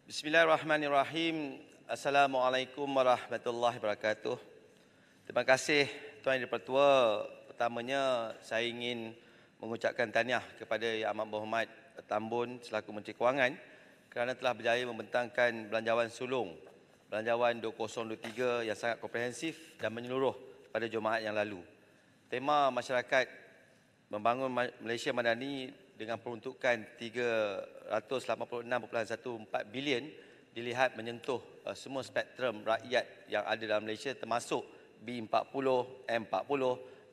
Bismillahirrahmanirrahim. Assalamualaikum warahmatullahi wabarakatuh. Terima kasih Tuan Yang Dipertua. Pertamanya saya ingin mengucapkan tahniah kepada Yang Amat Berhormat Tambun selaku Menteri Kewangan kerana telah berjaya membentangkan Belanjawan Sulong Belanjawan 2023 yang sangat komprehensif dan menyeluruh pada Jumaat yang lalu. Tema masyarakat membangun Malaysia Madani dengan peruntukan 386.14 bilion dilihat menyentuh semua spektrum rakyat yang ada dalam Malaysia termasuk B40, M40,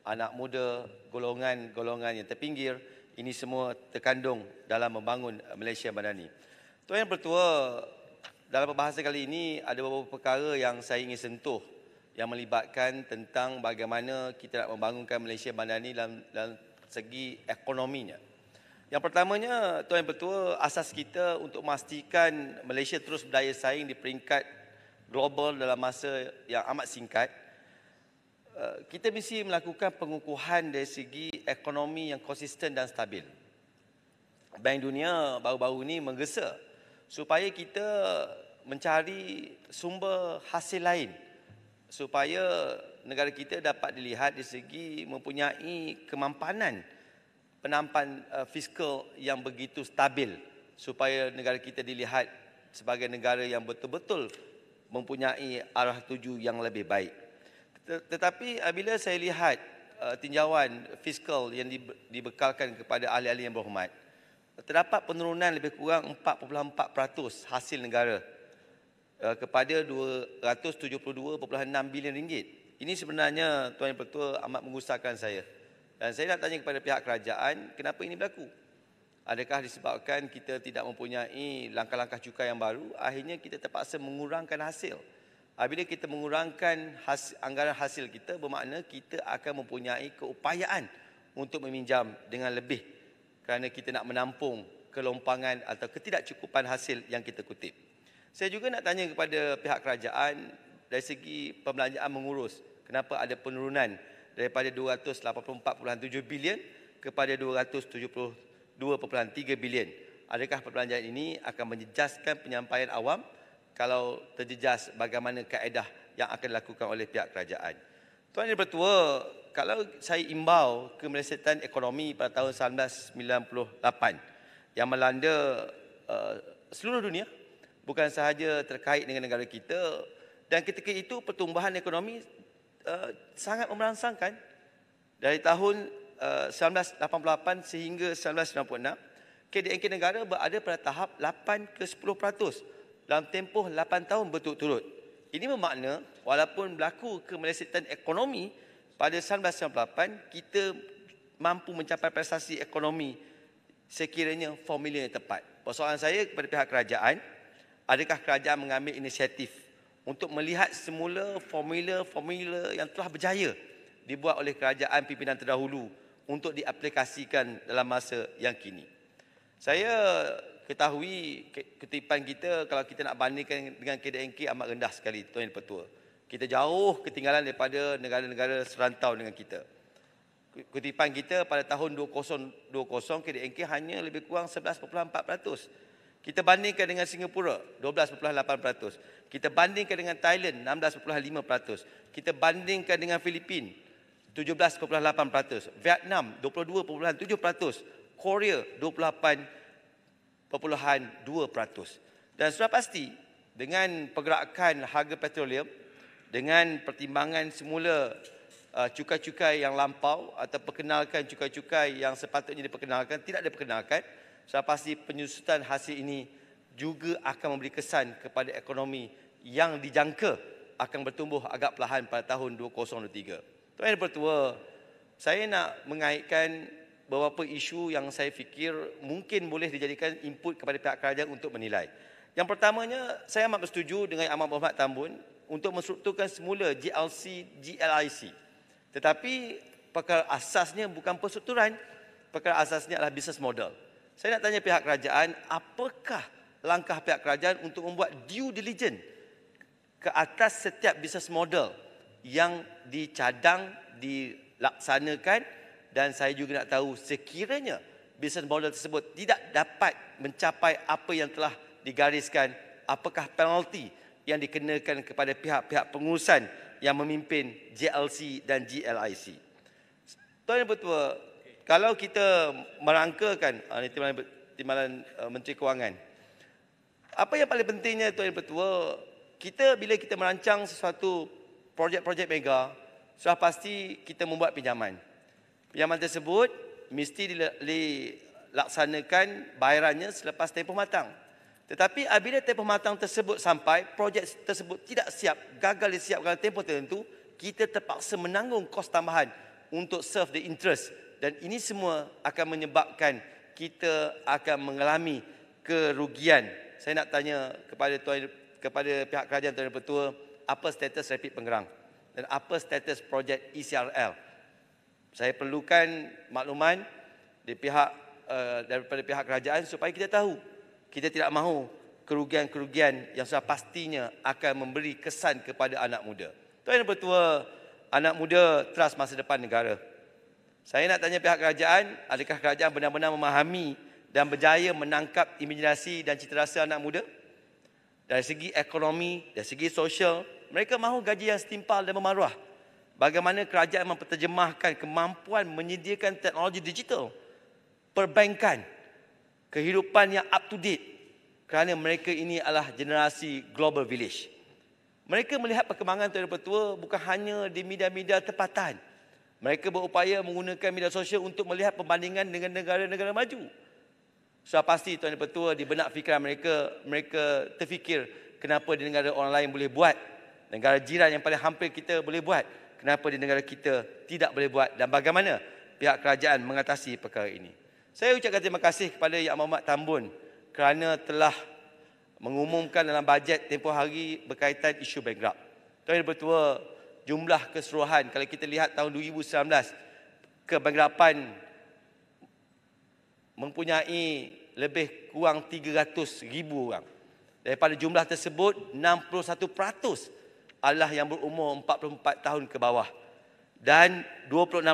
anak muda, golongan-golongan yang terpinggir. Ini semua terkandung dalam membangun Malaysia Madani. Tuan Yang Bertua, dalam perbahasan kali ini ada beberapa perkara yang saya ingin sentuh yang melibatkan tentang bagaimana kita nak membangunkan Malaysia Madani dalam segi ekonominya. Yang pertamanya, Tuan Yang Bertua, asas kita untuk memastikan Malaysia terus berdaya saing di peringkat global dalam masa yang amat singkat, kita mesti melakukan pengukuhan dari segi ekonomi yang konsisten dan stabil. Bank Dunia baru-baru ini menggesa supaya kita mencari sumber hasil lain supaya negara kita dapat dilihat di segi mempunyai kemampanan penampan fiskal yang begitu stabil supaya negara kita dilihat sebagai negara yang betul-betul mempunyai arah tuju yang lebih baik. Tetapi apabila saya lihat tinjauan fiskal yang dibekalkan kepada ahli-ahli yang berhormat, terdapat penurunan lebih kurang 4.4% hasil negara kepada 272.6 bilion ringgit. Ini sebenarnya Tuan Yang Bertua amat mengusahkan saya. Dan saya nak tanya kepada pihak kerajaan, kenapa ini berlaku? Adakah disebabkan kita tidak mempunyai langkah-langkah cukai yang baru, akhirnya kita terpaksa mengurangkan hasil. Apabila kita mengurangkan anggaran hasil kita, bermakna kita akan mempunyai keupayaan untuk meminjam dengan lebih kerana kita nak menampung kelompangan atau ketidakcukupan hasil yang kita kutip. Saya juga nak tanya kepada pihak kerajaan dari segi pembelanjaan mengurus, kenapa ada penurunan daripada 284.7 bilion kepada 272.3 bilion. Adakah perbelanjaan ini akan menjejaskan penyampaian awam kalau terjejas bagaimana kaedah yang akan dilakukan oleh pihak kerajaan? Tuan Yang Bertua, kalau saya imbau kemelesetan ekonomi pada tahun 1998 yang melanda seluruh dunia, bukan sahaja terkait dengan negara kita, dan ketika itu pertumbuhan ekonomi sangat merangsangkan dari tahun 1988 sehingga 1996, KDNK negara berada pada tahap 8 ke 10% dalam tempoh 8 tahun berturut-turut. Ini bermakna walaupun berlaku kemelesetan ekonomi pada 1998, kita mampu mencapai prestasi ekonomi sekiranya formula yang tepat. Persoalan saya kepada pihak kerajaan, adakah kerajaan mengambil inisiatif untuk melihat semula formula-formula yang telah berjaya dibuat oleh kerajaan pimpinan terdahulu untuk diaplikasikan dalam masa yang kini? Saya ketahui kutipan kita kalau kita nak bandingkan dengan KDNK amat rendah sekali, Tuan Yang Bertua. Kita jauh ketinggalan daripada negara-negara serantau dengan kita. Kutipan kita pada tahun 2020 KDNK hanya lebih kurang 11.4%. Kita bandingkan dengan Singapura 12.8%. Kita bandingkan dengan Thailand 16.5%. Kita bandingkan dengan Filipina 17.8%. Vietnam 22.7%. Korea 28.2%. Dan sudah pasti dengan pergerakan harga petroleum, dengan pertimbangan semula cukai-cukai yang lampau atau perkenalkan cukai-cukai yang sepatutnya diperkenalkan tidak diperkenalkan, sudah pasti penyusutan hasil ini juga akan memberi kesan kepada ekonomi yang dijangka akan bertumbuh agak perlahan pada tahun 2023. Tuan Yang Bertua, saya nak mengaitkan beberapa isu yang saya fikir mungkin boleh dijadikan input kepada pihak kerajaan untuk menilai. Yang pertamanya, saya amat bersetuju dengan Amat Berhormat Tambun untuk menstrukturkan semula GLC, GLIC. Tetapi perkara asasnya bukan perstrukturan, perkara asasnya adalah business model. Saya nak tanya pihak kerajaan, apakah langkah pihak kerajaan untuk membuat due diligence ke atas setiap business model yang dicadang, dilaksanakan, dan saya juga nak tahu sekiranya business model tersebut tidak dapat mencapai apa yang telah digariskan apakah penalti yang dikenakan kepada pihak-pihak pengurusan yang memimpin JLC dan GLIC. Tuan Yang Bertua, kalau kita merangkakan Timbalan Menteri Kewangan, apa yang paling pentingnya Tuan Yang Bertua, bila kita merancang sesuatu projek-projek mega, sudah pasti kita membuat pinjaman. Pinjaman tersebut mesti dilaksanakan bayarannya selepas tempoh matang. Tetapi apabila tempoh matang tersebut sampai, projek tersebut tidak siap, gagal disiapkan tempoh tertentu, kita terpaksa menanggung kos tambahan untuk serve the interest. Dan ini semua akan menyebabkan kita akan mengalami kerugian. Saya nak tanya kepada pihak kerajaan Tuan Yang Bertua, apa status rapid penggerang dan apa status projek ECRL. Saya perlukan makluman daripada pihak kerajaan supaya kita tahu. Kita tidak mahu kerugian-kerugian yang sudah pastinya akan memberi kesan kepada anak muda. Tuan Yang Bertua, anak muda teras masa depan negara. Saya nak tanya pihak kerajaan, adakah kerajaan benar-benar memahami dan berjaya menangkap imajinasi dan citarasa anak muda? Dari segi ekonomi, dari segi sosial, mereka mahu gaji yang setimpal dan bermaruah. Bagaimana kerajaan memperterjemahkan kemampuan menyediakan teknologi digital, perbankan, kehidupan yang up to date, kerana mereka ini adalah generasi global village. Mereka melihat perkembangan Tuan Yang Bertua bukan hanya di media-media tempatan. Mereka berupaya menggunakan media sosial untuk melihat perbandingan dengan negara-negara maju. Sudah pasti Tuan Yang Bertua, di benak fikiran mereka terfikir, kenapa di negara orang lain boleh buat, negara jiran yang paling hampir kita boleh buat, kenapa di negara kita tidak boleh buat, dan bagaimana pihak kerajaan mengatasi perkara ini. Saya ucapkan terima kasih kepada Yang Amat Tambun kerana telah mengumumkan dalam bajet tempoh hari berkaitan isu bankrupt. Tuan Yang Bertua, jumlah keseluruhan kalau kita lihat tahun 2019, kebankruptan mempunyai lebih kurang 300,000 orang. Daripada jumlah tersebut, 61% adalah yang berumur 44 tahun ke bawah dan 26%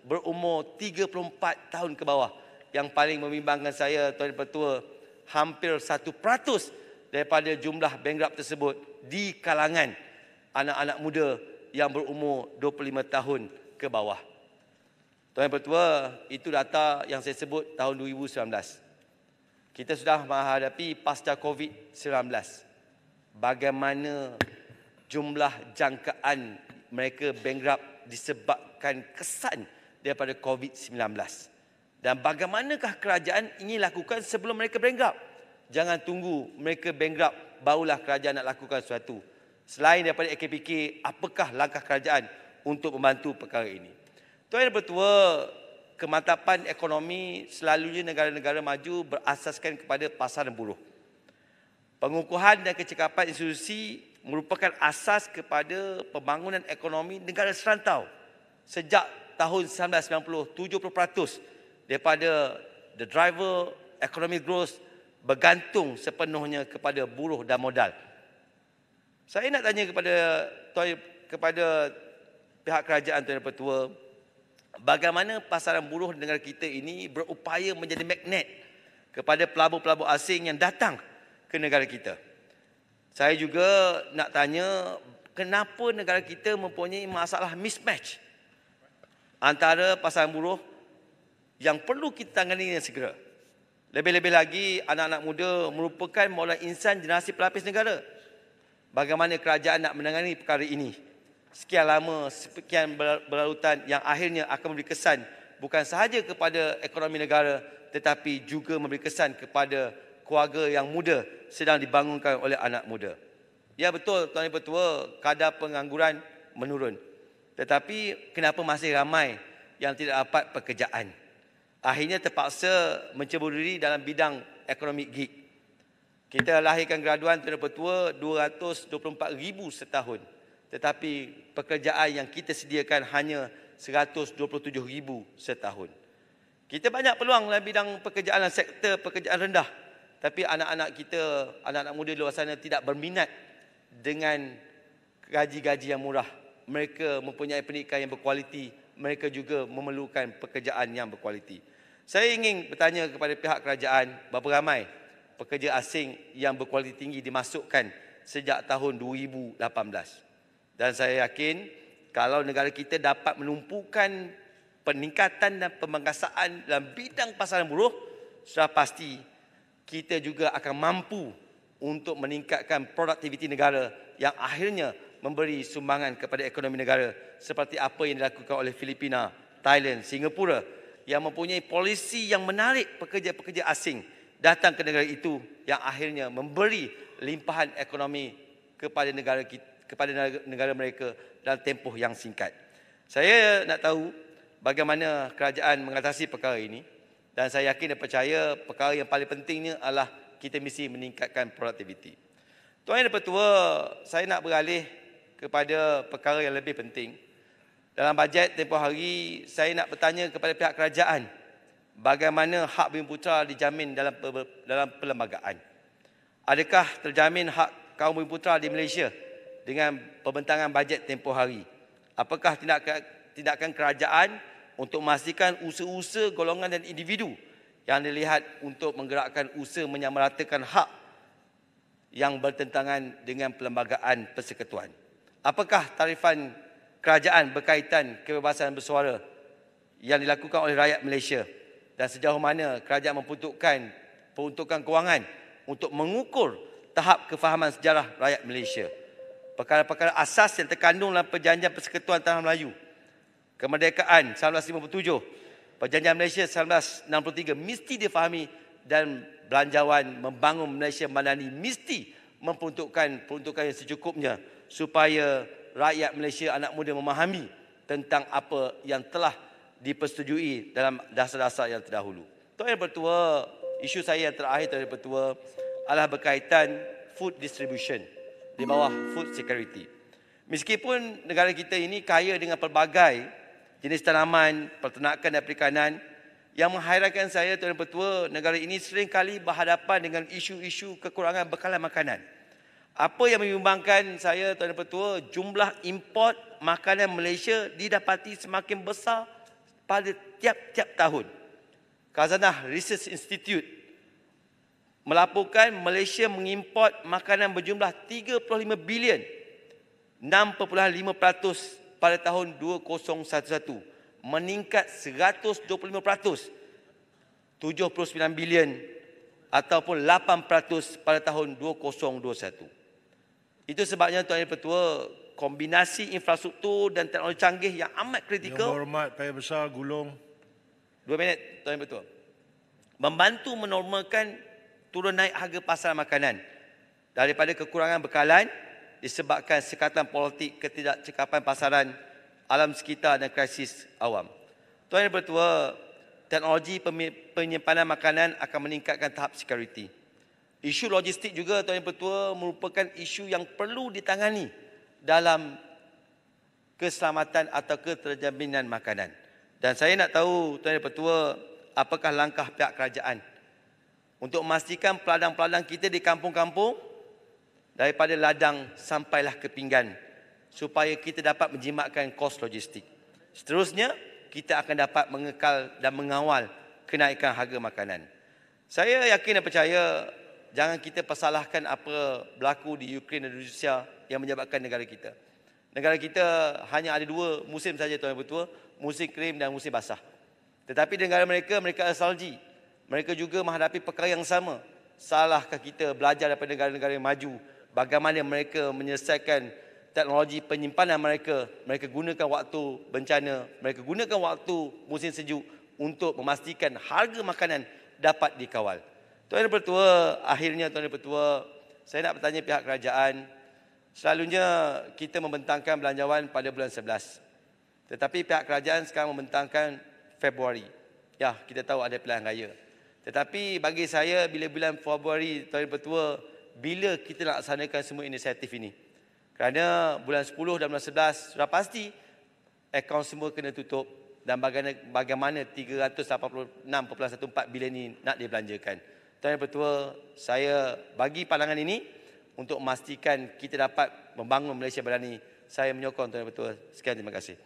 berumur 34 tahun ke bawah. Yang paling membimbangkan saya, Tuan Yang Bertua, hampir 1% daripada jumlah bankrupt tersebut di kalangan anak-anak muda yang berumur 25 tahun ke bawah. Tuan Yang Bertua, itu data yang saya sebut tahun 2019. Kita sudah menghadapi pasca COVID-19. Bagaimana jumlah jangkaan mereka bankrupt disebabkan kesan daripada COVID-19. Dan bagaimanakah kerajaan ingin lakukan sebelum mereka bankrupt? Jangan tunggu mereka bankrupt barulah kerajaan nak lakukan sesuatu. Selain daripada AKPK, apakah langkah kerajaan untuk membantu perkara ini? Tuan Yang Bertua, kemantapan ekonomi selalunya negara-negara maju berasaskan kepada pasaran buruh. Pengukuhan dan kecekapan institusi merupakan asas kepada pembangunan ekonomi negara serantau. Sejak tahun 1990, 70% daripada the driver economic growth bergantung sepenuhnya kepada buruh dan modal. Saya nak tanya kepada pihak kerajaan Tuan Yang Bertua, bagaimana pasaran buruh negara kita ini berupaya menjadi magnet kepada pelabur-pelabur asing yang datang ke negara kita. Saya juga nak tanya, kenapa negara kita mempunyai masalah mismatch antara pasaran buruh yang perlu kita tangani dengan segera. Lebih-lebih lagi, anak-anak muda merupakan maulah insan generasi pelapis negara. Bagaimana kerajaan nak menangani perkara ini? Sekian lama, sekian berlarutan yang akhirnya akan memberi kesan bukan sahaja kepada ekonomi negara, tetapi juga memberi kesan kepada keluarga yang muda sedang dibangunkan oleh anak muda. Ya betul Tuan Yang Bertua, kadar pengangguran menurun. Tetapi kenapa masih ramai yang tidak dapat pekerjaan? Akhirnya terpaksa mencebur diri dalam bidang ekonomi gig. Kita lahirkan graduan Tuan Yang Bertua 224,000 setahun. Tetapi pekerjaan yang kita sediakan hanya 127,000 setahun. Kita banyak peluang dalam bidang pekerjaan dan sektor pekerjaan rendah. Tapi anak-anak kita, anak-anak muda di luar sana tidak berminat dengan gaji-gaji yang murah. Mereka mempunyai pendidikan yang berkualiti. Mereka juga memerlukan pekerjaan yang berkualiti. Saya ingin bertanya kepada pihak kerajaan, berapa ramai pekerja asing yang berkualiti tinggi dimasukkan sejak tahun 2018. Dan saya yakin kalau negara kita dapat menumpukan peningkatan dan pemangkasaan dalam bidang pasaran buruh, sudah pasti kita juga akan mampu untuk meningkatkan produktiviti negara yang akhirnya memberi sumbangan kepada ekonomi negara seperti apa yang dilakukan oleh Filipina, Thailand, Singapura yang mempunyai polisi yang menarik pekerja-pekerja asing datang ke negara itu yang akhirnya memberi limpahan ekonomi kepada negara mereka dalam tempoh yang singkat. Saya nak tahu bagaimana kerajaan mengatasi perkara ini dan saya yakin dan percaya perkara yang paling pentingnya adalah kita mesti meningkatkan produktiviti. Tuan Yang Dipertua, saya nak beralih kepada perkara yang lebih penting. Dalam bajet tempoh hari, saya nak bertanya kepada pihak kerajaan bagaimana hak Bumiputera dijamin dalam perlembagaan. Adakah terjamin hak kaum Bumiputera di Malaysia dengan pembentangan bajet tempoh hari? Apakah tindakan kerajaan untuk memastikan usaha-usaha golongan dan individu yang dilihat untuk menggerakkan usaha menyamaratakan hak yang bertentangan dengan perlembagaan persekutuan? Apakah tarifan kerajaan berkaitan kebebasan bersuara yang dilakukan oleh rakyat Malaysia dan sejauh mana kerajaan memperuntukkan peruntukan kewangan untuk mengukur tahap kefahaman sejarah rakyat Malaysia? Perkara-perkara asas yang terkandung dalam Perjanjian Persekutuan Tanah Melayu, Kemerdekaan 1957, Perjanjian Malaysia 1963 mesti difahami dan belanjawan membangun Malaysia Madani mesti memperuntukkan peruntukan yang secukupnya supaya rakyat Malaysia anak muda memahami tentang apa yang telah dipersetujui dalam dasar-dasar yang terdahulu. Tuan Yang Dipertua, isu saya yang terakhir Tuan Yang Dipertua adalah berkaitan food distribution di bawah food security. Meskipun negara kita ini kaya dengan pelbagai jenis tanaman, peternakan dan perikanan, yang menghairankan saya Tuan Yang Dipertua, negara ini seringkali berhadapan dengan isu-isu kekurangan bekalan makanan. Apa yang menyumbangkan saya Tuan Yang Dipertua, jumlah import makanan Malaysia didapati semakin besar pada tiap-tiap tahun. Khazanah Research Institute melaporkan Malaysia mengimport makanan berjumlah 35 bilion, 6.5% pada tahun 2011, meningkat 125%, 79 bilion ataupun 8% pada tahun 2021. Itu sebabnya Tuan Yang Dipertua, kombinasi infrastruktur dan teknologi canggih yang amat kritikal. Yang Berhormat Paya Besar Gulong. 2 minit Tuan Yang Dipertua. Membantu menormalkan turun naik harga pasaran makanan daripada kekurangan bekalan disebabkan sekatan politik, ketidakcekapan pasaran, alam sekitar dan krisis awam. Tuan Yang Dipertua, teknologi penyimpanan makanan akan meningkatkan tahap security. Isu logistik juga Tuan Yang Dipertua merupakan isu yang perlu ditangani dalam keselamatan atau keterjaminan makanan. Dan saya nak tahu Tuan Yang Dipertua, apakah langkah pihak kerajaan untuk memastikan peladang-peladang kita di kampung-kampung daripada ladang sampailah ke pinggan supaya kita dapat menjimatkan kos logistik. Seterusnya, kita akan dapat mengekal dan mengawal kenaikan harga makanan. Saya yakin dan percaya jangan kita persalahkan apa berlaku di Ukraine dan Rusia yang menyebabkan negara kita. Negara kita hanya ada 2 musim saja Tuan Yang Dipertua, musim kering dan musim basah. Tetapi di negara mereka ada salji. Mereka juga menghadapi perkara yang sama. Salahkah kita belajar daripada negara-negara yang maju bagaimana mereka menyelesaikan teknologi penyimpanan mereka? Mereka gunakan waktu bencana, mereka gunakan waktu musim sejuk untuk memastikan harga makanan dapat dikawal. Tuan Yang Dipertua, akhirnya Tuan Yang Dipertua, saya nak bertanya pihak kerajaan. Selalunya kita membentangkan belanjawan pada bulan 11. Tetapi pihak kerajaan sekarang membentangkan Februari. Ya, kita tahu ada pilihan raya. Tetapi bagi saya, bila bulan Februari, Tuan Yang Dipertua, bila kita nak laksanakan semua inisiatif ini? Kerana bulan 10 dan bulan 11 sudah pasti akaun semua kena tutup dan bagaimana 386.14 bilion ini nak dibelanjakan. Tuan Yang Dipertua, saya bagi pandangan ini untuk memastikan kita dapat membangun Malaysia Madani. Saya menyokong Tuan Yang Dipertua. Sekian, terima kasih.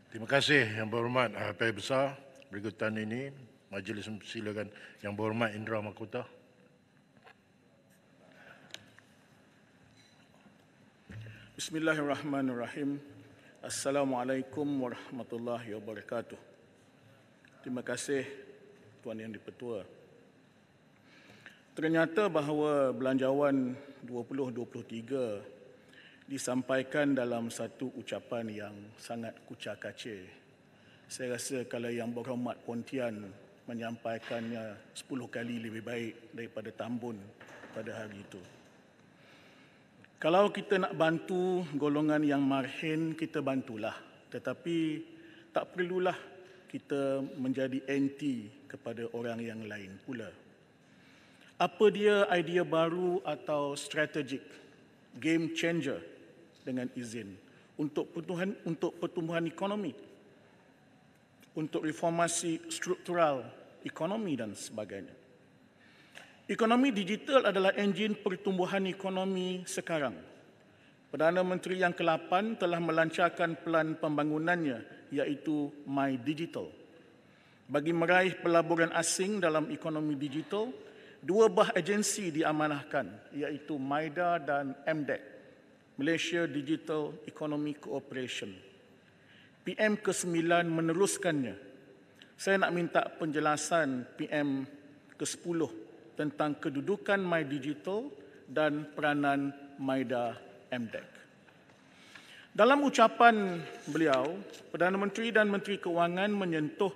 Terima kasih Yang Berhormat Paya Besar. Berikutan ini, majlis silakan Yang Berhormat Indra Mahkota. Bismillahirrahmanirrahim. Assalamualaikum warahmatullahi wabarakatuh. Terima kasih Tuan Yang di-Pertua. Ternyata bahawa Belanjawan 2023 disampaikan dalam satu ucapan yang sangat kucak-kacir. Saya rasa kalau Yang Berhormat Puan Tian menyampaikannya 10 kali lebih baik daripada Tambun pada hari itu. Kalau kita nak bantu golongan yang marhin, kita bantulah. Tetapi tak perlulah kita menjadi anti kepada orang yang lain pula. Apa dia idea baru atau strategik, game changer dengan izin untuk pertumbuhan ekonomi, untuk reformasi struktural ekonomi dan sebagainya. Ekonomi digital adalah enjin pertumbuhan ekonomi sekarang. Perdana Menteri yang ke-8 telah melancarkan pelan pembangunannya iaitu My Digital. Bagi meraih pelaburan asing dalam ekonomi digital, 2 buah agensi diamanahkan iaitu MIDA dan MDEC, Malaysia Digital Economy Cooperation. PM ke-9 meneruskannya. Saya nak minta penjelasan PM ke-10 tentang kedudukan My Digital dan peranan MIDA MDEC. Dalam ucapan beliau, Perdana Menteri dan Menteri Kewangan menyentuh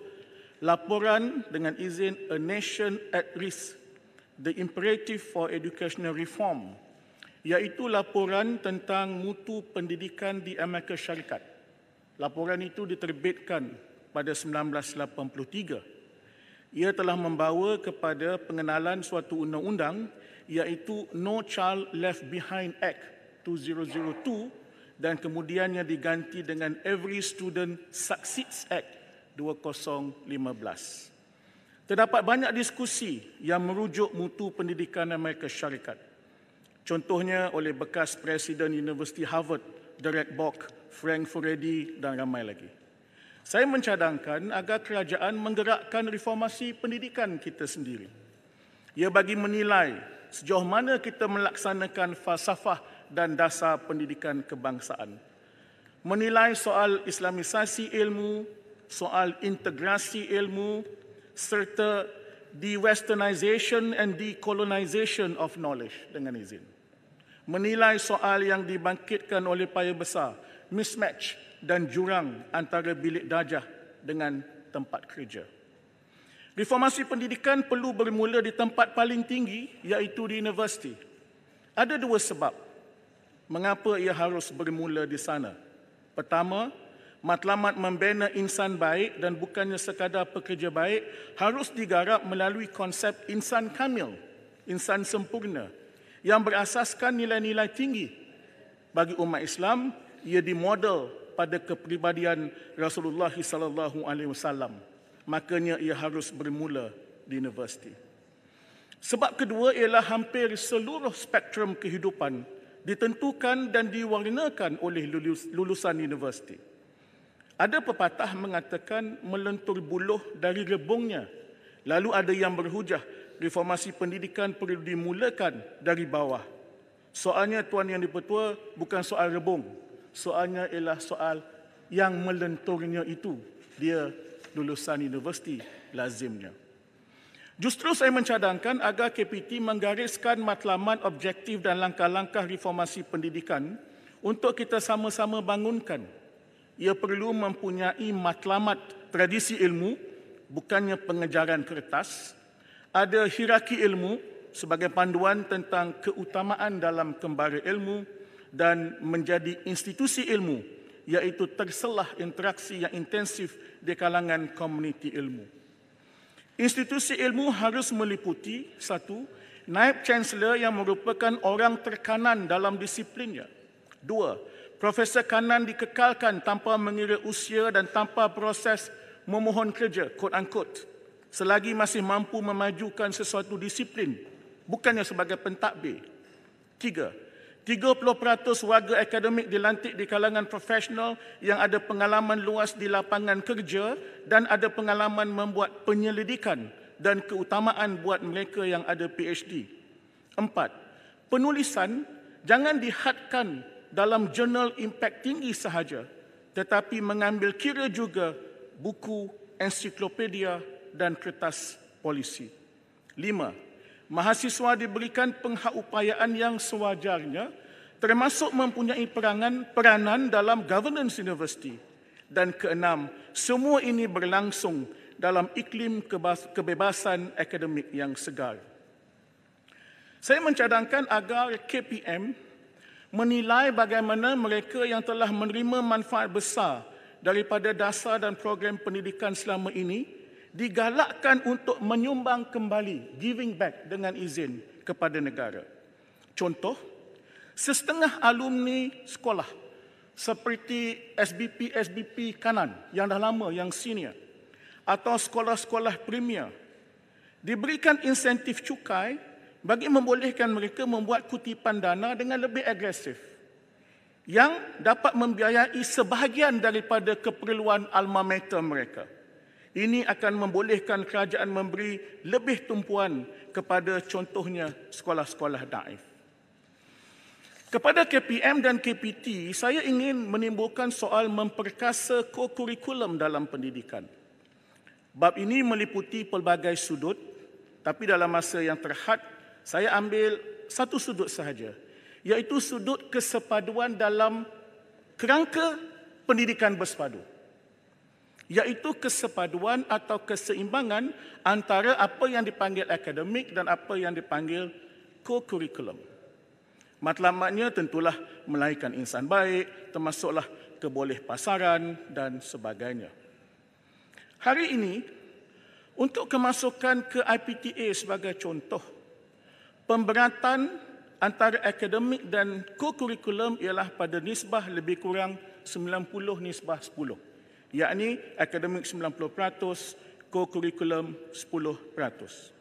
laporan dengan izin A Nation at Risk, The Imperative for Educational Reform, iaitu laporan tentang mutu pendidikan di Amerika Syarikat. Laporan itu diterbitkan pada 1983. Ia telah membawa kepada pengenalan suatu undang-undang iaitu No Child Left Behind Act 2002 dan kemudiannya diganti dengan Every Student Succeeds Act 2015. Terdapat banyak diskusi yang merujuk mutu pendidikan Amerika Syarikat. Contohnya oleh bekas Presiden Universiti Harvard, Derek Bok, Frank Furedi dan ramai lagi. Saya mencadangkan agar kerajaan menggerakkan reformasi pendidikan kita sendiri. Ia bagi menilai sejauh mana kita melaksanakan falsafah dan dasar pendidikan kebangsaan. Menilai soal islamisasi ilmu, soal integrasi ilmu, serta de-westernization and decolonization of knowledge dengan izin. Menilai soal yang dibangkitkan oleh payah besar, mismatch dan jurang antara bilik darjah dengan tempat kerja. Reformasi pendidikan perlu bermula di tempat paling tinggi, iaitu di universiti. Ada 2 sebab mengapa ia harus bermula di sana. Pertama, matlamat membina insan baik dan bukannya sekadar pekerja baik harus digarap melalui konsep insan kamil, insan sempurna, yang berasaskan nilai-nilai tinggi. Bagi umat Islam, ia dimodel pada kepribadian Rasulullah SAW. Makanya ia harus bermula di universiti. Sebab kedua ialah hampir seluruh spektrum kehidupan ditentukan dan diwarnakan oleh lulusan universiti. Ada pepatah mengatakan melentur buluh dari rebungnya. Lalu ada yang berhujah reformasi pendidikan perlu dimulakan dari bawah. Soalnya Tuan Yang di-Pertua bukan soal rebung. Soalnya ialah soal yang melenturnya itu. Dia lulusan universiti lazimnya. Justru saya mencadangkan agar KPT menggariskan matlamat objektif dan langkah-langkah reformasi pendidikan untuk kita sama-sama bangunkan. Ia perlu mempunyai matlamat tradisi ilmu, bukannya pengejaran kertas. Ada hierarki ilmu sebagai panduan tentang keutamaan dalam kembara ilmu, dan menjadi institusi ilmu, iaitu terselah interaksi yang intensif di kalangan komuniti ilmu. Institusi ilmu harus meliputi 1. Naib Chancellor yang merupakan orang terkanan dalam disiplinnya. 2. Profesor kanan dikekalkan tanpa mengira usia dan tanpa proses memohon kerja, quote unquote, selagi masih mampu memajukan sesuatu disiplin, bukannya sebagai pentadbir. 3. 30% warga akademik dilantik di kalangan profesional yang ada pengalaman luas di lapangan kerja dan ada pengalaman membuat penyelidikan dan keutamaan buat mereka yang ada PhD. 4. Penulisan jangan dihadkan dalam jurnal impak tinggi sahaja, tetapi mengambil kira juga buku, ensiklopedia dan kertas polisi. 5. Mahasiswa diberikan pengupayaan yang sewajarnya, termasuk mempunyai peranan dalam governance universiti. Dan ke-6, semua ini berlangsung dalam iklim kebebasan akademik yang segar. Saya mencadangkan agar KPM menilai bagaimana mereka yang telah menerima manfaat besar daripada dasar dan program pendidikan selama ini digalakkan untuk menyumbang kembali, giving back dengan izin kepada negara. Contoh, setengah alumni sekolah seperti SBP kanan yang dah lama, yang senior, atau sekolah-sekolah premier diberikan insentif cukai bagi membolehkan mereka membuat kutipan dana dengan lebih agresif yang dapat membiayai sebahagian daripada keperluan alma mater mereka. Ini akan membolehkan kerajaan memberi lebih tumpuan kepada contohnya sekolah-sekolah daif. Kepada KPM dan KPT, saya ingin menimbulkan soal memperkasa co-kurikulum dalam pendidikan. Bab ini meliputi pelbagai sudut, tapi dalam masa yang terhad, saya ambil satu sudut sahaja, iaitu sudut kesepaduan dalam kerangka pendidikan bersepadu. Iaitu kesepaduan atau keseimbangan antara apa yang dipanggil akademik dan apa yang dipanggil co-kurikulum. Matlamatnya tentulah melahirkan insan baik, termasuklah kebolehpasaran dan sebagainya. Hari ini, untuk kemasukan ke IPTA sebagai contoh, pemberatan antara akademik dan co-kurikulum ialah pada nisbah lebih kurang 90-10. Yakni akademik 90%, co-kurikulum 10%.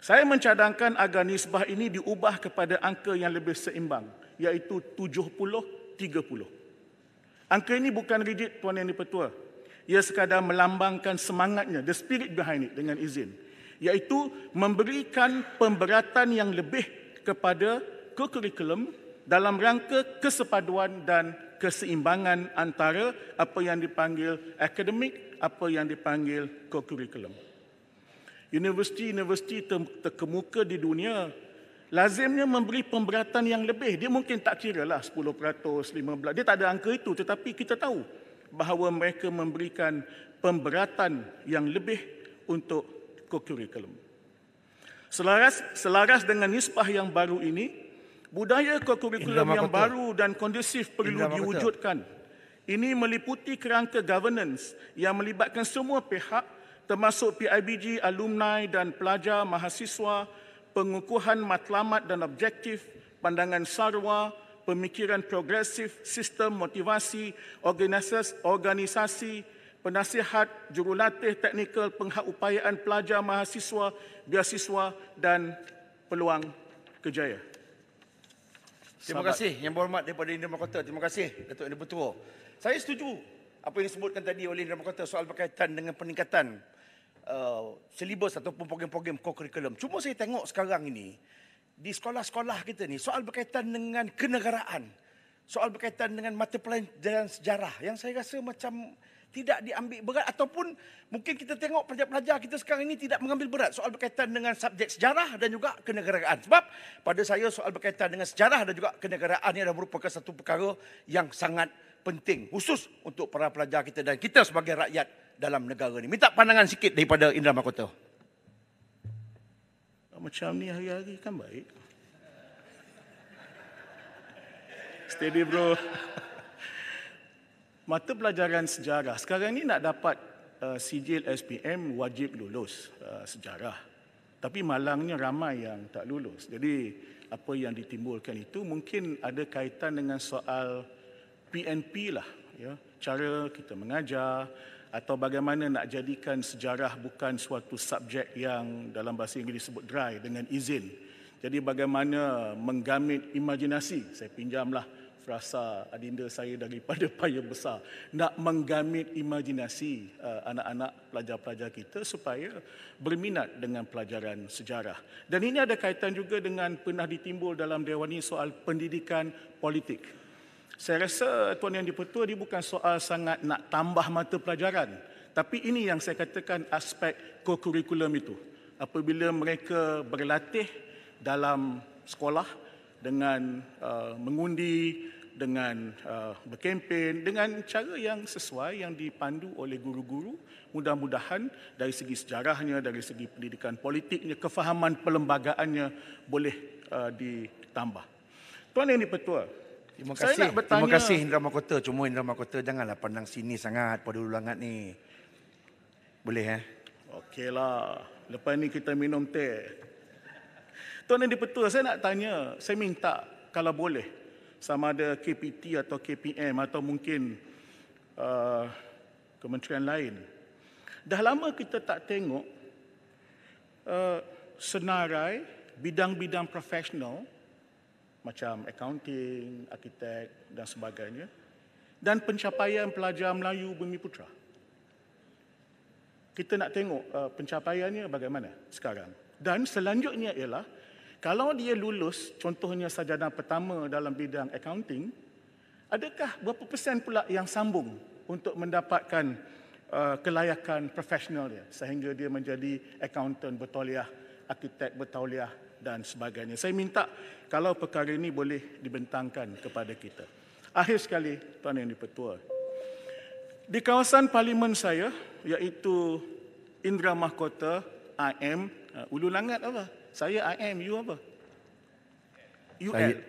Saya mencadangkan agar nisbah ini diubah kepada angka yang lebih seimbang, iaitu 70-30. Angka ini bukan rigid, Tuan Yang di-Pertua. Ia sekadar melambangkan semangatnya, the spirit behind it, dengan izin. Iaitu memberikan pemberatan yang lebih kepada co-kurikulum dalam rangka kesepaduan dan keseimbangan antara apa yang dipanggil akademik, apa yang dipanggil co-kurikulum. Universiti-universiti terkemuka di dunia lazimnya memberi pemberatan yang lebih. Dia mungkin tak kira lah 10%, 15%. Dia tak ada angka itu, tetapi kita tahu bahawa mereka memberikan pemberatan yang lebih untuk co-kurikulum. Selaras dengan nisbah yang baru ini, budaya co-kurikulum yang baru dan kondusif perlu diwujudkan. Ini meliputi kerangka governance yang melibatkan semua pihak, termasuk PIBG, alumni dan pelajar, mahasiswa, pengukuhan matlamat dan objektif, pandangan sarwa, pemikiran progresif, sistem motivasi, organisasi, penasihat, jurulatih teknikal, pengupayaan pelajar, mahasiswa, beasiswa dan peluang kerjaya. Terima kasih Yang Berhormat daripada Indra Makota. Terima kasih Datuk Yang di-Pertua. Saya setuju apa yang disebutkan tadi oleh Indra Makota soal berkaitan dengan peningkatan silibus ataupun program-program co-kurikulum. Cuma saya tengok sekarang ini di sekolah-sekolah kita ni soal berkaitan dengan kenegaraan, soal berkaitan dengan mata pelajaran sejarah yang saya rasa macam tidak diambil berat, ataupun mungkin kita tengok pelajar-pelajar kita sekarang ini tidak mengambil berat soal berkaitan dengan subjek sejarah dan juga kenegaraan. Sebab pada saya soal berkaitan dengan sejarah dan juga kenegaraan ini adalah merupakan satu perkara yang sangat penting, khusus untuk para pelajar kita dan kita sebagai rakyat dalam negara ini. Minta pandangan sikit daripada Indra Makota. Macam ni hari-hari kan baik. Steady bro. Mata pelajaran sejarah. Sekarang ni nak dapat sijil SPM wajib lulus sejarah. Tapi malangnya ramai yang tak lulus. Jadi apa yang ditimbulkan itu mungkin ada kaitan dengan soal PNP lah. Ya. Cara kita mengajar atau bagaimana nak jadikan sejarah bukan suatu subjek yang dalam bahasa Inggeris disebut dry dengan izin. Jadi bagaimana menggamit imajinasi. Saya pinjamlah frasa adinda saya daripada Paya Besar. Nak menggamit imajinasi anak-anak pelajar-pelajar kita supaya berminat dengan pelajaran sejarah. Dan ini ada kaitan juga dengan pernah ditimbul dalam Dewan ini soal pendidikan politik. Saya rasa Tuan Yang di-Pertua dia bukan soal sangat nak tambah mata pelajaran. Tapi ini yang saya katakan aspek co-curriculum itu. Apabila mereka berlatih dalam sekolah dengan mengundi, dengan berkempen, dengan cara yang sesuai, yang dipandu oleh guru-guru, mudah-mudahan dari segi sejarahnya, dari segi pendidikan politiknya, kefahaman perlembagaannya boleh ditambah. Tuan Yang di-Pertua, Terima saya kasih. nak bertanya, Terima kasih Indra Mahkota. Cuma Indra Mahkota janganlah pandang sini sangat pada ulangan ni. Boleh okeylah, lepas ni kita minum teh. Tuan Yang di-Pertua, saya nak tanya, saya minta kalau boleh, sama ada KPT atau KPM atau mungkin kementerian lain. Dah lama kita tak tengok senarai bidang-bidang profesional macam accounting, arkitek dan sebagainya, dan pencapaian pelajar Melayu Bumi Putra. Kita nak tengok pencapaiannya bagaimana sekarang. Dan selanjutnya ialah, kalau dia lulus, contohnya sarjana pertama dalam bidang accounting, adakah berapa persen pula yang sambung untuk mendapatkan kelayakan profesional dia sehingga dia menjadi accountant bertauliah, arkitek bertauliah dan sebagainya. Saya minta kalau perkara ini boleh dibentangkan kepada kita. Akhir sekali, Tuan Yang di-Pertua, di kawasan parlimen saya, iaitu Indra Mahkota, IM, Ulu Langat apa? Saya IM, you apa? UL.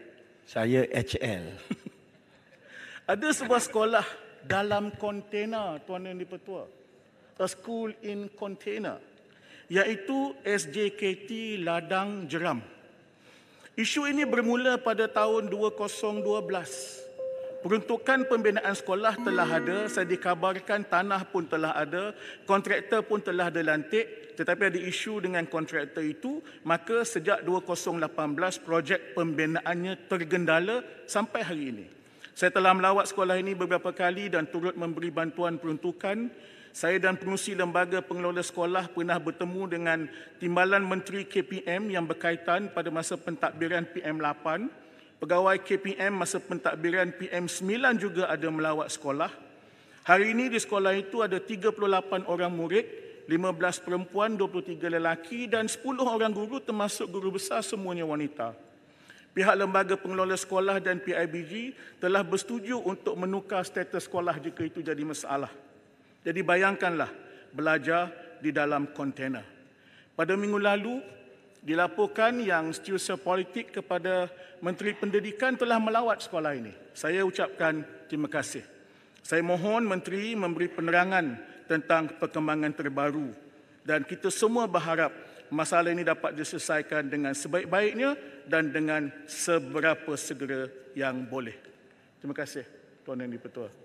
Saya HL. Ada sebuah sekolah dalam kontena, Tuan Yang di-Pertua. A school in container, iaitu SJKT Ladang Jeram. Isu ini bermula pada tahun 2012. Peruntukan pembinaan sekolah telah ada, saya dikabarkan tanah pun telah ada, kontraktor pun telah dilantik, tetapi ada isu dengan kontraktor itu, maka sejak 2018 projek pembinaannya tergendala sampai hari ini. Saya telah melawat sekolah ini beberapa kali dan turut memberi bantuan peruntukan. Saya dan pengurusi lembaga pengelola sekolah pernah bertemu dengan Timbalan Menteri KPM yang berkaitan pada masa pentadbiran PM8. Pegawai KPM masa pentadbiran PM9 juga ada melawat sekolah. Hari ini di sekolah itu ada 38 orang murid, 15 perempuan, 23 lelaki dan 10 orang guru termasuk guru besar semuanya wanita. Pihak lembaga pengelola sekolah dan PIBG telah bersetuju untuk menukar status sekolah jika itu jadi masalah. Jadi bayangkanlah belajar di dalam kontena. Pada minggu lalu, dilaporkan yang setiausaha politik kepada Menteri Pendidikan telah melawat sekolah ini. Saya ucapkan terima kasih. Saya mohon Menteri memberi penerangan tentang perkembangan terbaru dan kita semua berharap masalah ini dapat diselesaikan dengan sebaik-baiknya dan dengan seberapa segera yang boleh. Terima kasih, Tuan Yang di-Pertua.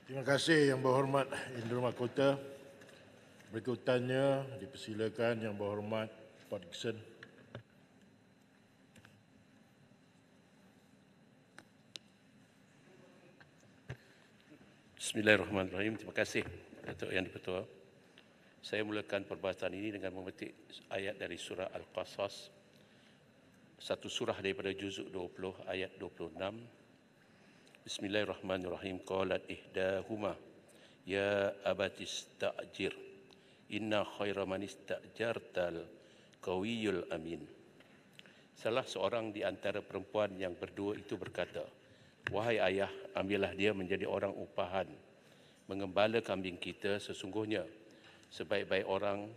Terima kasih Yang Berhormat Indra Mahkota. Berikutannya dipersilakan Yang Berhormat Pak Dixon. Bismillahirrahmanirrahim. Terima kasih Datuk Yang di-Pertua. Saya mulakan perbahasan ini dengan memetik ayat dari surah Al-Qasas, satu surah daripada juzuk 20 ayat 26. Bismillahirrahmanirrahim. Qalat ihdahuma ya abatis ta'jir inna khaira man istajartal qawiyul amin. Salah seorang di antara perempuan yang berdua itu berkata, wahai ayah, ambillah dia menjadi orang upahan mengembala kambing kita. Sesungguhnya sebaik-baik orang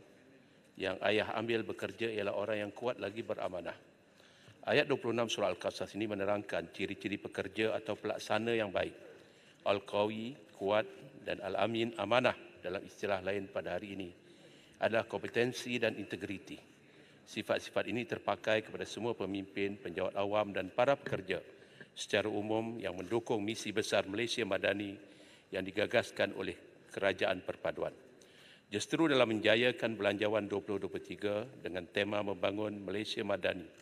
yang ayah ambil bekerja ialah orang yang kuat lagi beramanah. Ayat 26 surah Al-Qasas ini menerangkan ciri-ciri pekerja atau pelaksana yang baik. Al-Qawi, kuat, dan Al-Amin, amanah dalam istilah lain pada hari ini adalah kompetensi dan integriti. Sifat-sifat ini terpakai kepada semua pemimpin, penjawat awam dan para pekerja secara umum yang mendukung misi besar Malaysia Madani yang digagaskan oleh Kerajaan Perpaduan. Justru dalam menjayakan Belanjawan 2023 dengan tema membangun Malaysia Madani,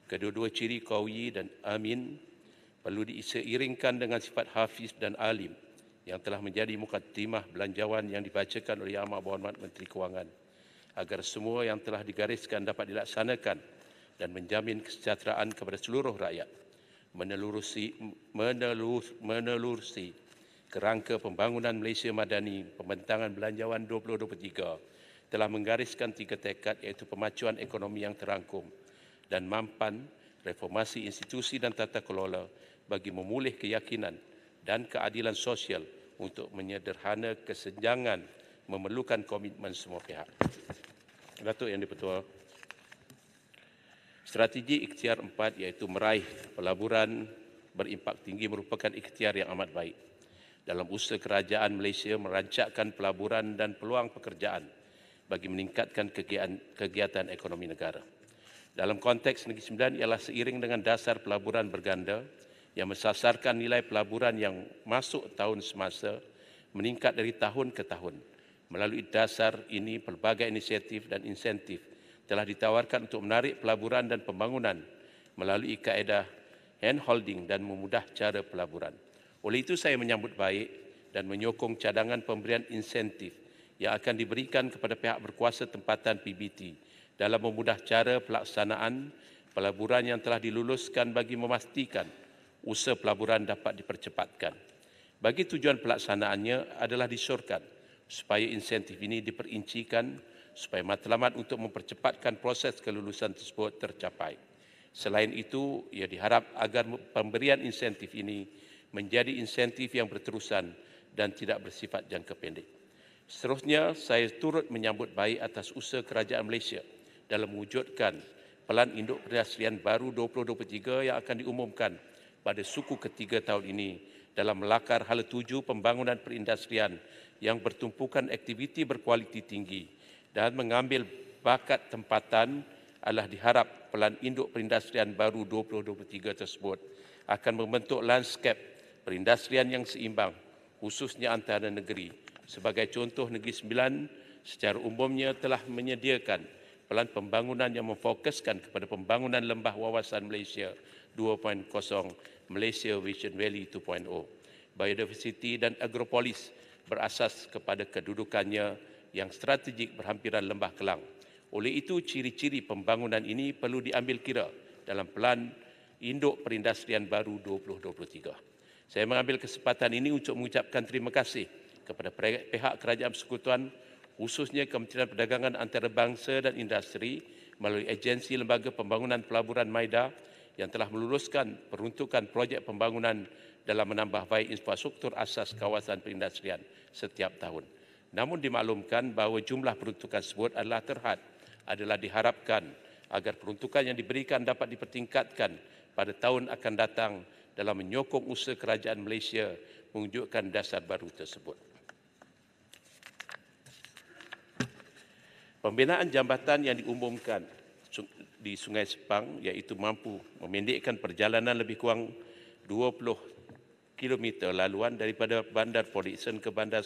kedua-dua ciri Qawi dan Amin perlu diseiringkan dengan sifat hafiz dan alim yang telah menjadi mukadimah belanjawan yang dibacakan oleh Yang Amat Berhormat Menteri Kewangan, agar semua yang telah digariskan dapat dilaksanakan dan menjamin kesejahteraan kepada seluruh rakyat. menelurusi kerangka pembangunan Malaysia Madani Pembentangan Belanjawan 2023 telah menggariskan 3 tekad, iaitu pemacuan ekonomi yang terangkum dan mampan, reformasi institusi dan tata kelola bagi memulih keyakinan dan keadilan sosial untuk menyederhana kesenjangan memerlukan komitmen semua pihak. Datuk Yang di-Pertua, strategi ikhtiar 4 iaitu meraih pelaburan berimpak tinggi merupakan ikhtiar yang amat baik dalam usaha kerajaan Malaysia merancangkan pelaburan dan peluang pekerjaan bagi meningkatkan kegiatan ekonomi negara. Dalam konteks Negeri Sembilan ialah seiring dengan dasar pelaburan berganda yang mensasarkan nilai pelaburan yang masuk tahun semasa meningkat dari tahun ke tahun. Melalui dasar ini, pelbagai inisiatif dan insentif telah ditawarkan untuk menarik pelaburan dan pembangunan melalui kaedah handholding dan memudah cara pelaburan. Oleh itu, saya menyambut baik dan menyokong cadangan pemberian insentif yang akan diberikan kepada pihak berkuasa tempatan PBT dalam memudah cara pelaksanaan pelaburan yang telah diluluskan bagi memastikan usaha pelaburan dapat dipercepatkan. Bagi tujuan pelaksanaannya adalah disyorkan supaya insentif ini diperincikan supaya matlamat untuk mempercepatkan proses kelulusan tersebut tercapai. Selain itu, ia diharap agar pemberian insentif ini menjadi insentif yang berterusan dan tidak bersifat jangka pendek. Seterusnya, saya turut menyambut baik atas usaha kerajaan Malaysia dalam mewujudkan Pelan Induk Perindustrian Baru 2023 yang akan diumumkan pada suku ketiga tahun ini dalam melakar hala tuju pembangunan perindustrian yang bertumpukan aktiviti berkualiti tinggi dan mengambil bakat tempatan adalah diharap Pelan Induk Perindustrian Baru 2023 tersebut akan membentuk lanskap perindustrian yang seimbang, khususnya antara negeri. Sebagai contoh, Negeri Sembilan secara umumnya telah menyediakan pelan pembangunan yang memfokuskan kepada pembangunan lembah wawasan Malaysia 2.0, Malaysia Vision Valley 2.0, biodiversity dan agropolis berasas kepada kedudukannya yang strategik berhampiran Lembah Kelang. Oleh itu, ciri-ciri pembangunan ini perlu diambil kira dalam Pelan Induk Perindustrian Baru 2023. Saya mengambil kesempatan ini untuk mengucapkan terima kasih kepada pihak Kerajaan Persekutuan, khususnya Kementerian Perdagangan Antarabangsa dan Industri melalui agensi Lembaga Pembangunan Pelaburan Maida yang telah meluluskan peruntukan projek pembangunan dalam menambah baik infrastruktur asas kawasan perindustrian setiap tahun. Namun dimaklumkan bahawa jumlah peruntukan tersebut adalah diharapkan agar peruntukan yang diberikan dapat dipertingkatkan pada tahun akan datang dalam menyokong usaha kerajaan Malaysia mewujudkan dasar baru tersebut. Pembinaan jambatan yang diumumkan di Sungai Sepang iaitu mampu memendekkan perjalanan lebih kurang 20 km laluan daripada Bandar Port Dickson ke Bandar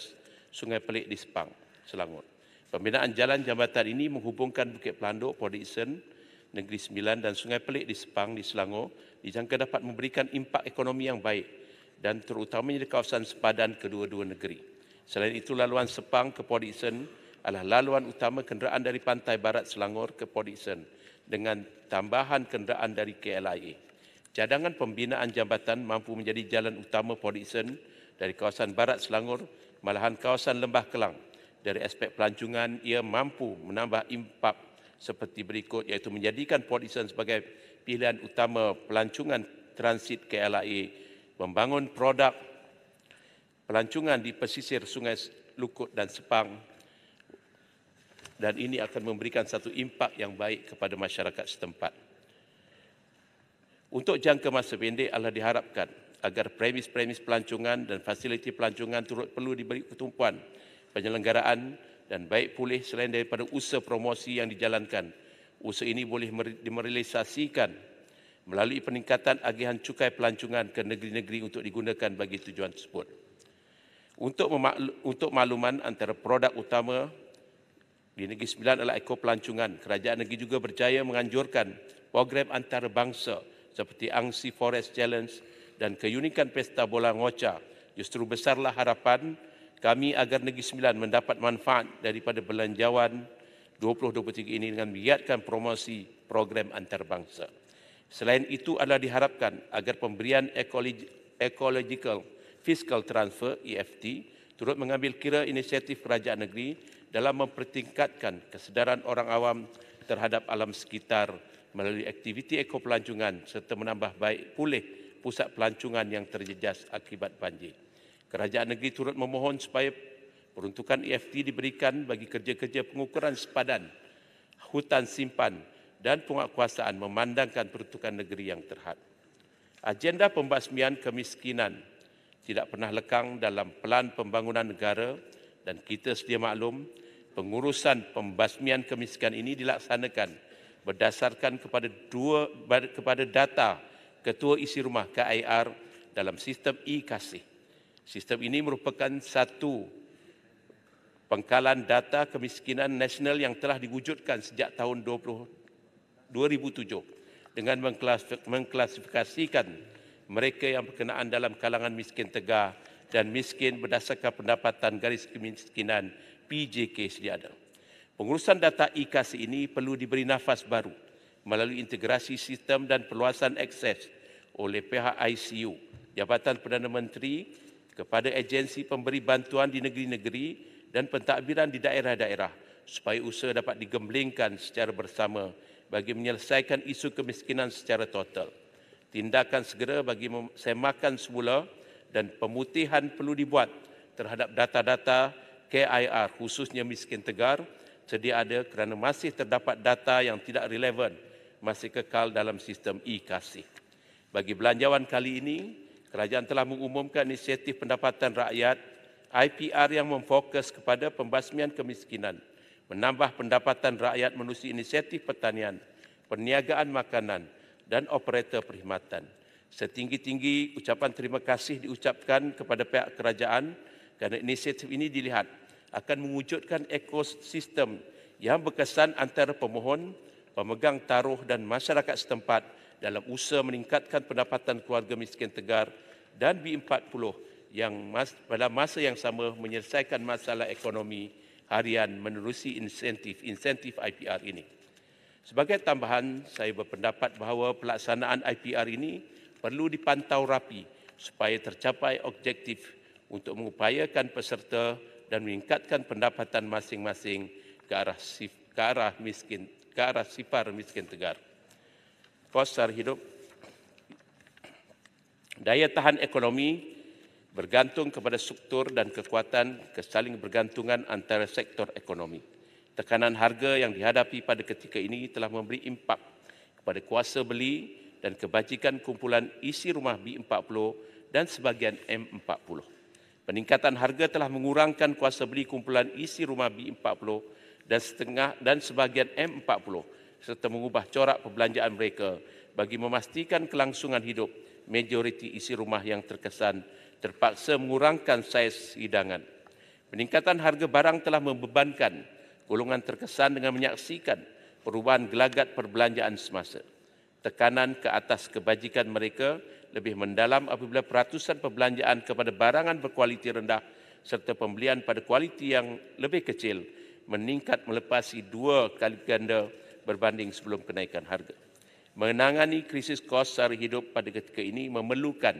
Sungai Pelik di Sepang, Selangor. Pembinaan jalan jambatan ini menghubungkan Bukit Pelanduk, Port Dickson, Negeri Sembilan dan Sungai Pelik di Sepang di Selangor dijangka dapat memberikan impak ekonomi yang baik dan terutamanya di kawasan sepadan kedua-dua negeri. Selain itu, laluan Sepang ke Port Dickson adalah laluan utama kenderaan dari pantai barat Selangor ke Port Dickson dengan tambahan kenderaan dari KLIA. Cadangan pembinaan jambatan mampu menjadi jalan utama Port Dickson dari kawasan barat Selangor malahan kawasan Lembah Kelang. Dari aspek pelancongan, ia mampu menambah impak seperti berikut, iaitu menjadikan Port Dickson sebagai pilihan utama pelancongan transit KLIA, membangun produk pelancongan di pesisir Sungai Lukut dan Sepang, dan ini akan memberikan satu impak yang baik kepada masyarakat setempat. Untuk jangka masa pendek adalah diharapkan agar premis-premis pelancongan dan fasiliti pelancongan turut perlu diberi ketumpuan penyelenggaraan dan baik pulih selain daripada usaha promosi yang dijalankan. Usaha ini boleh dimerealisasikan melalui peningkatan agihan cukai pelancongan ke negeri-negeri untuk digunakan bagi tujuan tersebut. Untuk makluman, antara produk utama di Negeri Sembilan adalah ekopelancongan. Kerajaan negeri juga berjaya menganjurkan program antarabangsa seperti Angsi Forest Challenge dan keunikan Pesta Bola Ngoca. Justru besarlah harapan kami agar Negeri Sembilan mendapat manfaat daripada belanjawan 2023 ini dengan menggiatkan promosi program antarabangsa. Selain itu adalah diharapkan agar pemberian ecological fiscal transfer EFT turut mengambil kira inisiatif kerajaan negeri dalam mempertingkatkan kesedaran orang awam terhadap alam sekitar melalui aktiviti ekopelancongan serta menambah baik pulih pusat pelancongan yang terjejas akibat banjir. Kerajaan negeri turut memohon supaya peruntukan EFT diberikan bagi kerja-kerja pengukuran sepadan, hutan simpan dan penguatkuasaan memandangkan peruntukan negeri yang terhad. Agenda pembasmian kemiskinan tidak pernah lekang dalam Pelan Pembangunan Negara dan kita sedia maklum pengurusan pembasmian kemiskinan ini dilaksanakan berdasarkan kepada data Ketua Isi Rumah KIR dalam sistem e-Kasih. Sistem ini merupakan satu pengkalan data kemiskinan nasional yang telah diwujudkan sejak tahun 2007 dengan mengklasifikasikan mereka yang berkenaan dalam kalangan miskin tegar dan miskin berdasarkan pendapatan garis kemiskinan PJK sedia ada. Pengurusan data e-Kasih ini perlu diberi nafas baru melalui integrasi sistem dan perluasan akses oleh pihak ICU, Jabatan Perdana Menteri kepada agensi pemberi bantuan di negeri-negeri dan pentadbiran di daerah-daerah supaya usaha dapat digemblengkan secara bersama bagi menyelesaikan isu kemiskinan secara total. Tindakan segera bagi semakan semula dan pemutihan perlu dibuat terhadap data-data KIR khususnya miskin tegar sedia ada kerana masih terdapat data yang tidak relevan masih kekal dalam sistem e-Kasih. Bagi belanjawan kali ini, kerajaan telah mengumumkan inisiatif pendapatan rakyat IPR yang memfokus kepada pembasmian kemiskinan, menambah pendapatan rakyat menerusi inisiatif pertanian, perniagaan makanan dan operator perkhidmatan. Setinggi-tinggi ucapan terima kasih diucapkan kepada pihak kerajaan kerana inisiatif ini dilihat akan mewujudkan ekosistem yang berkesan antara pemohon, pemegang taruh dan masyarakat setempat dalam usaha meningkatkan pendapatan keluarga miskin tegar dan B40 yang pada masa yang sama menyelesaikan masalah ekonomi harian menerusi insentif IPR ini. Sebagai tambahan, saya berpendapat bahawa pelaksanaan IPR ini perlu dipantau rapi supaya tercapai objektif untuk mengupayakan peserta dan meningkatkan pendapatan masing-masing ke arah sifar miskin tegar. Kos sara hidup, daya tahan ekonomi bergantung kepada struktur dan kekuatan kesaling bergantungan antara sektor ekonomi. Tekanan harga yang dihadapi pada ketika ini telah memberi impak kepada kuasa beli dan kebajikan kumpulan isi rumah B40 dan sebahagian M40. Peningkatan harga telah mengurangkan kuasa beli kumpulan isi rumah B40 dan sebahagian M40 serta mengubah corak perbelanjaan mereka bagi memastikan kelangsungan hidup majoriti isi rumah yang terkesan terpaksa mengurangkan saiz hidangan. Peningkatan harga barang telah membebankan golongan terkesan dengan menyaksikan perubahan gelagat perbelanjaan semasa. Tekanan ke atas kebajikan mereka lebih mendalam apabila peratusan perbelanjaan kepada barangan berkualiti rendah serta pembelian pada kualiti yang lebih kecil meningkat melepasi 2 kali ganda berbanding sebelum kenaikan harga. Menangani krisis kos sara hidup pada ketika ini memerlukan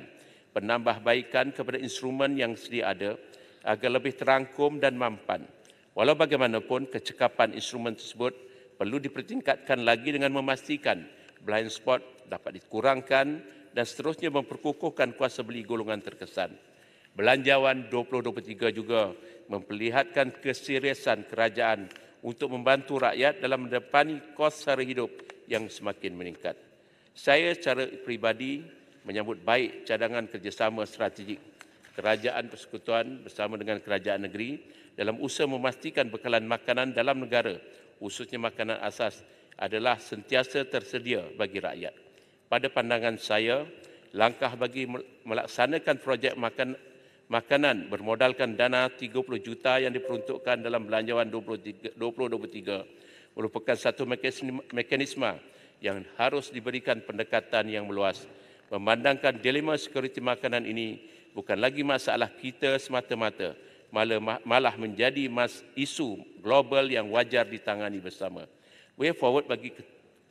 penambahbaikan kepada instrumen yang sedia ada agar lebih terangkum dan mampan. Walau bagaimanapun, kecekapan instrumen tersebut perlu dipertingkatkan lagi dengan memastikan blind spot dapat dikurangkan dan seterusnya memperkukuhkan kuasa beli golongan terkesan. Belanjawan 2023 juga memperlihatkan keseriusan kerajaan untuk membantu rakyat dalam menghadapi kos sara hidup yang semakin meningkat. Saya secara peribadi menyambut baik cadangan kerjasama strategik Kerajaan Persekutuan bersama dengan Kerajaan Negeri dalam usaha memastikan bekalan makanan dalam negara, khususnya makanan asas, adalah sentiasa tersedia bagi rakyat. Pada pandangan saya, langkah bagi melaksanakan projek makanan bermodalkan dana 30 juta yang diperuntukkan dalam belanjawan 2023 merupakan satu mekanisme yang harus diberikan pendekatan yang meluas. Memandangkan dilema sekuriti makanan ini bukan lagi masalah kita semata-mata, malah menjadi isu global yang wajar ditangani bersama. Way forward bagi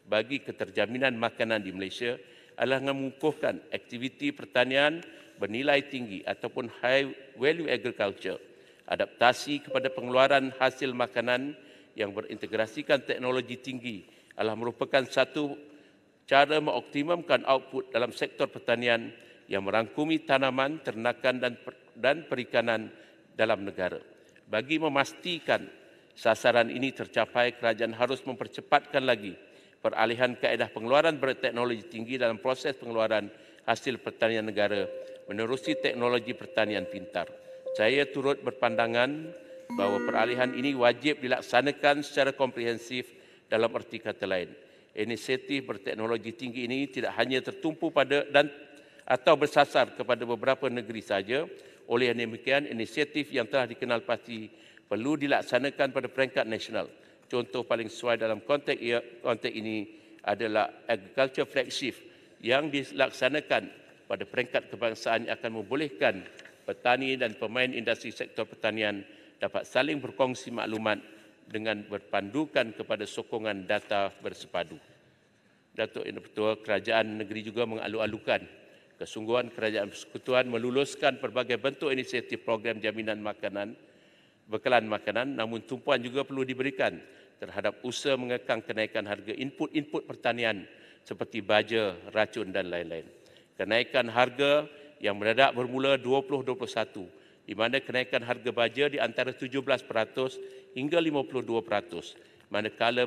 bagi keterjaminan makanan di Malaysia adalah mengukuhkan aktiviti pertanian bernilai tinggi ataupun high value agriculture, adaptasi kepada pengeluaran hasil makanan yang berintegrasikan teknologi tinggi adalah merupakan satu cara mengoptimumkan output dalam sektor pertanian yang merangkumi tanaman, ternakan dan perikanan dalam negara. Bagi memastikan sasaran ini tercapai, kerajaan harus mempercepatkan lagi peralihan kaedah pengeluaran berteknologi tinggi dalam proses pengeluaran hasil pertanian negara menerusi teknologi pertanian pintar. Saya turut berpandangan bahawa peralihan ini wajib dilaksanakan secara komprehensif dalam erti kata lain. Inisiatif berteknologi tinggi ini tidak hanya tertumpu pada atau bersasar kepada beberapa negeri saja. Oleh demikian, inisiatif yang telah dikenal pasti perlu dilaksanakan pada peringkat nasional. Contoh paling sesuai dalam konteks ini adalah agriculture flagship yang dilaksanakan pada peringkat kebangsaan yang akan membolehkan petani dan pemain industri sektor pertanian dapat saling berkongsi maklumat dengan berpandukan kepada sokongan data bersepadu. Datuk Yang Dipertua, kerajaan negeri juga mengalu-alukan kesungguhan kerajaan persekutuan meluluskan pelbagai bentuk inisiatif program jaminan makanan, bekalan makanan, namun tumpuan juga perlu diberikan terhadap usaha mengekang kenaikan harga input pertanian seperti baja, racun dan lain-lain. Kenaikan harga yang mendadak bermula 2021, di mana kenaikan harga baja di antara 17% hingga 52%, manakala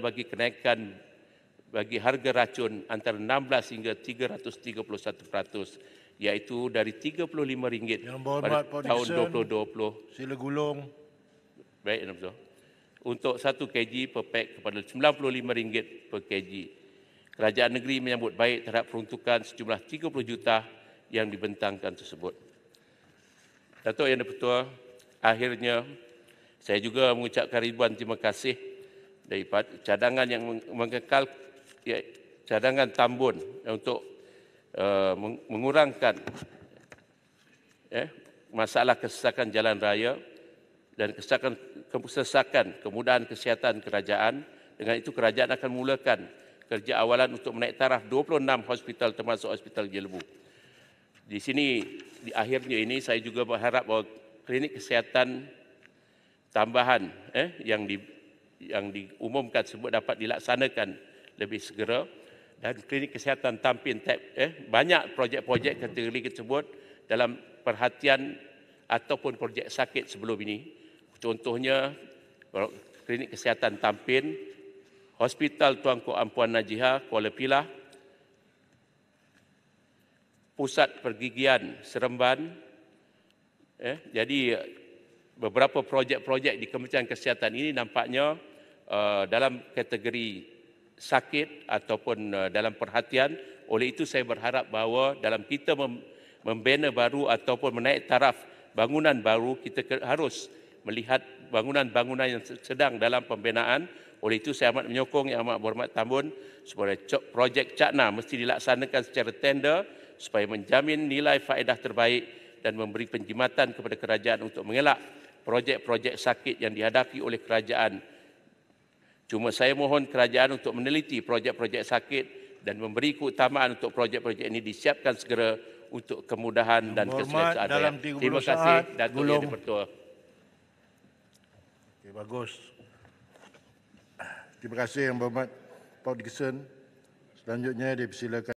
bagi harga racun antara 16 hingga 331%, iaitu dari RM35 pada tahun 2020. Sila gulung. Baik, Yang Betul. Untuk 1 kg per pack kepada RM95 per kg. Kerajaan negeri menyambut baik terhadap peruntukan sejumlah 30 juta yang dibentangkan tersebut. Datuk Yang Dipertua, akhirnya saya juga mengucapkan ribuan terima kasih daripada cadangan yang mengekal cadangan tambun untuk mengurangkan masalah kesesakan jalan raya dan kesesakan kemudahan kesihatan kerajaan. Dengan itu kerajaan akan memulakan kerja awalan untuk menaik taraf 26 hospital termasuk Hospital Jelebu. Di sini, di akhirnya ini saya juga berharap bahawa klinik kesihatan tambahan yang diumumkan tersebut dapat dilaksanakan lebih segera, dan klinik kesihatan Tampin banyak projek-projek kategori tersebut dalam perhatian ataupun projek sakit sebelum ini. Contohnya klinik kesihatan Tampin, Hospital Tuanku Ampuan Najihah Kuala Pilah, Pusat Pergigian Seremban. Jadi beberapa projek-projek di Kementerian Kesihatan ini nampaknya dalam kategori sakit ataupun dalam perhatian. Oleh itu saya berharap bahawa dalam kita membina baru ataupun menaik taraf bangunan baru, kita harus melihat bangunan-bangunan yang sedang dalam pembinaan. Oleh itu saya amat menyokong Yang Amat Berhormat Tambun supaya projek Cakna mesti dilaksanakan secara tender supaya menjamin nilai faedah terbaik dan memberi penjimatan kepada kerajaan untuk mengelak projek-projek sakit yang dihadapi oleh kerajaan. Cuma saya mohon kerajaan untuk meneliti projek-projek sakit dan memberi keutamaan untuk projek-projek ini disiapkan segera untuk kemudahan dan keselesaan rakyat. Terima kasih, Datuk Yang Dipertua. Okay, bagus. Terima kasih Yang Berhormat Pak Dixon. Selanjutnya dipersilakan